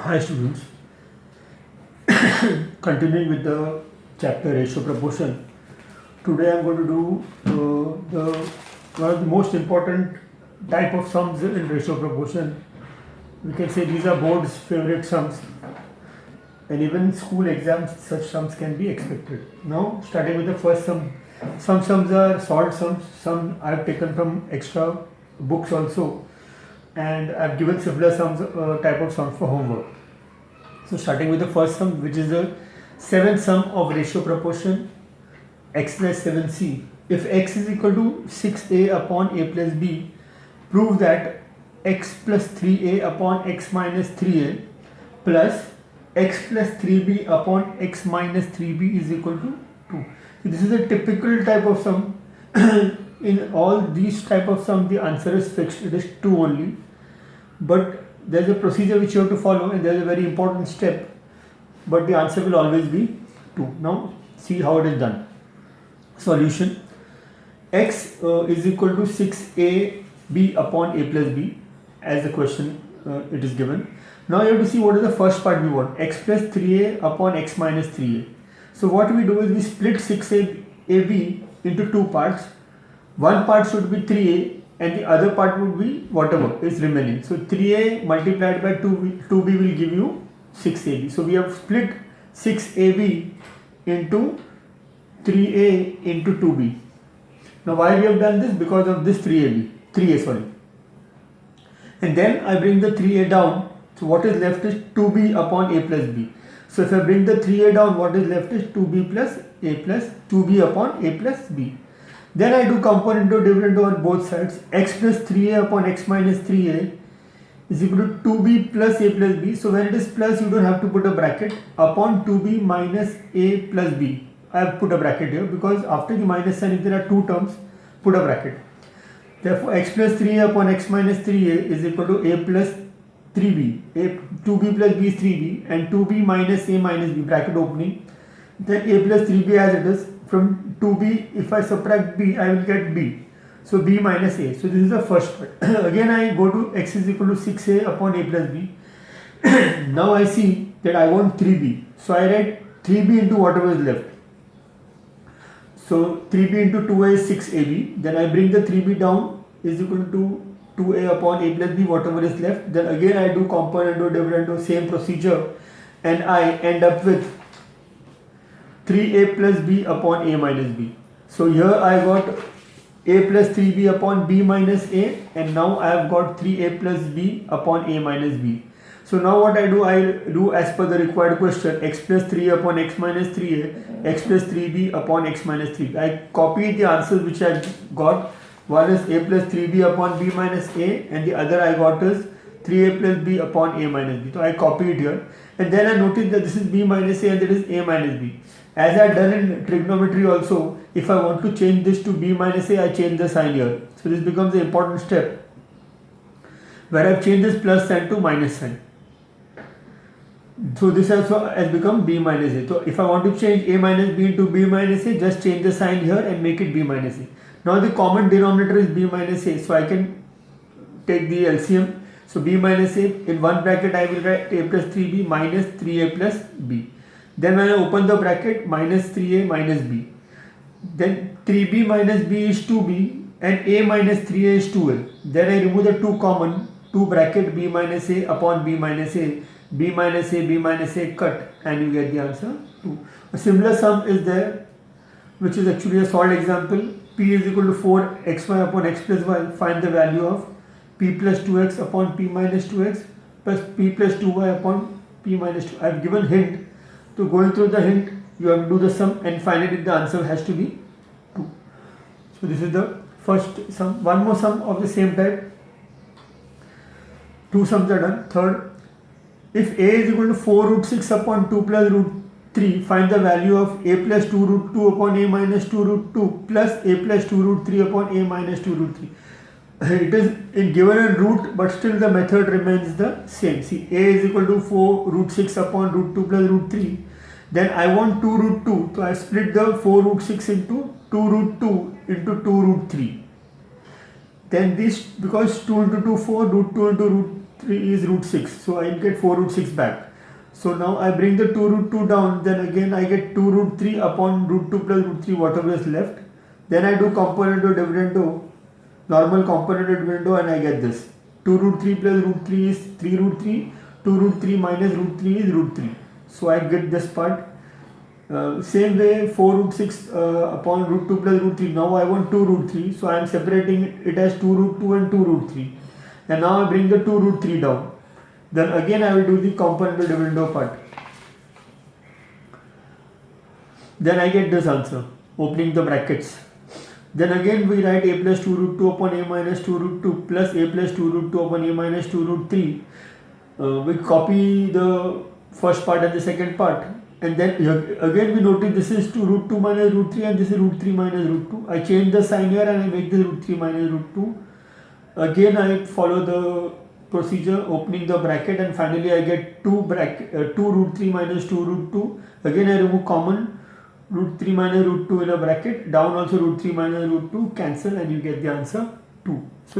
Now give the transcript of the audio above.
Hi students, continuing with the chapter ratio proportion. Today I am going to do the one of the most important type of sums in ratio proportion. We can say these are board's favorite sums, and even school exams such sums can be expected. Now starting with the first sum. Some sums are solved sums, some I have taken from extra books also, and I have given similar sums type of sums for homework. So starting with the first sum, which is the seventh sum of ratio proportion x plus 7c. If x is equal to 6a upon a plus b, prove that x plus 3a upon x minus 3a plus x plus 3b upon x minus 3b is equal to 2. So this is a typical type of sum. In all these type of sum, the answer is fixed. It is 2 only. But there is a procedure which you have to follow, and there is a very important step, but the answer will always be 2. Now see how it is done. Solution: x is equal to 6ab upon a plus b, as the question it is given. Now you have to see what is the first part we want, x plus 3a upon x minus 3a. So what we do is we split 6ab into two parts. One part should be 3a and the other part would be whatever is remaining. So 3a multiplied by 2b will give you 6ab. So we have split 6ab into 3a into 2b. Now why we have done this? Because of this 3a sorry. And then I bring the 3a down. So what is left is 2b upon a plus b. So if I bring the 3a down, what is left is 2b plus a plus 2b upon a plus b. Then I do component or dividend on both sides. X plus 3a upon x minus 3a is equal to 2b plus a plus b. So when it is plus, you don't have to put a bracket, upon 2b minus a plus b. I have put a bracket here because after the minus sign, if there are two terms, put a bracket. Therefore, x plus 3a upon x minus 3a is equal to a plus 3b. 2b plus b is 3b and 2b minus a minus b, bracket opening. Then a plus 3b as it is. From 2b, if I subtract b, I will get b. So b minus a. So this is the first part. Again I go to x is equal to 6a upon a plus b. Now I see that I want 3b. So I write 3b into whatever is left. So 3b into 2a is 6ab. Then I bring the 3b down is equal to 2a upon a plus b, whatever is left. Then again I do component or dividend or same procedure, and I end up with 3a plus b upon a minus b. So here I got a plus 3b upon b minus a, and now I have got 3a plus b upon a minus b. So now what I do as per the required question, x plus 3 upon x minus 3a, x plus 3b upon x minus 3b. I copied the answers which I got. One is a plus 3b upon b minus a, and the other I got is 3a plus b upon a minus b. So I copied here, and then I noticed that this is b minus a and that is a minus b. As I have done in trigonometry also, if I want to change this to b minus a, I change the sign here. So this becomes an important step, where I have changed this plus sign to minus sign. So this also has become b minus a. So if I want to change a minus b into b minus a, just change the sign here and make it b minus a. Now the common denominator is b minus a, so I can take the LCM. So b minus a, in one bracket I will write a plus 3b minus 3a plus b. Then when I open the bracket, minus 3a minus b. Then 3b minus b is 2b and a minus 3a is 2a. Then I remove the two common, 2 bracket b minus a upon b minus a, b minus a cut, and you get the answer 2. A similar sum is there, which is actually a solved example. P is equal to 4xy upon x plus y. Find the value of p plus 2x upon p minus 2x plus p plus 2y upon p minus 2. I have given hint. So going through the hint, you have to do the sum, and finally the answer has to be 2. So this is the first sum. One more sum of the same type. Two sums are done. Third, if a is equal to 4 root 6 upon 2 plus root 3, find the value of a plus 2 root 2 upon a minus 2 root 2 plus a plus 2 root 3 upon a minus 2 root 3. It is given a root, but still the method remains the same. See, a is equal to 4 root 6 upon root 2 plus root 3. Then I want 2 root 2. So I split the 4 root 6 into 2 root 2 into 2 root 3. Then this, because 2 into 2 4, root 2 into root 3 is root 6. So I get 4 root 6 back. So now I bring the 2 root 2 down, then again I get 2 root 3 upon root 2 plus root 3, whatever is left. Then I do componendo dividendo, normal componendo dividendo, and I get this. 2 root 3 plus root 3 is 3 root 3, 2 root 3 minus root 3 is root 3. So I get this part. Same way 4 root 6 upon root 2 plus root 3. Now I want 2 root 3. So I am separating it as 2 root 2 and 2 root 3. And now I bring the 2 root 3 down. Then again I will do the componendo dividendo part. Then I get this answer, opening the brackets. Then again we write a plus 2 root 2 upon a minus 2 root 2 plus a plus 2 root 2 upon a minus 2 root 3. We copy the first part and the second part. And then again we notice this is 2 root 2 minus root 3 and this is root 3 minus root 2. I change the sign here and I make this root 3 minus root 2. Again I follow the procedure, opening the bracket, and finally I get 2 root 3 minus 2 root 2. Again I remove common, root 3 minus root 2 in a bracket, down also root 3 minus root 2, cancel, and you get the answer 2. So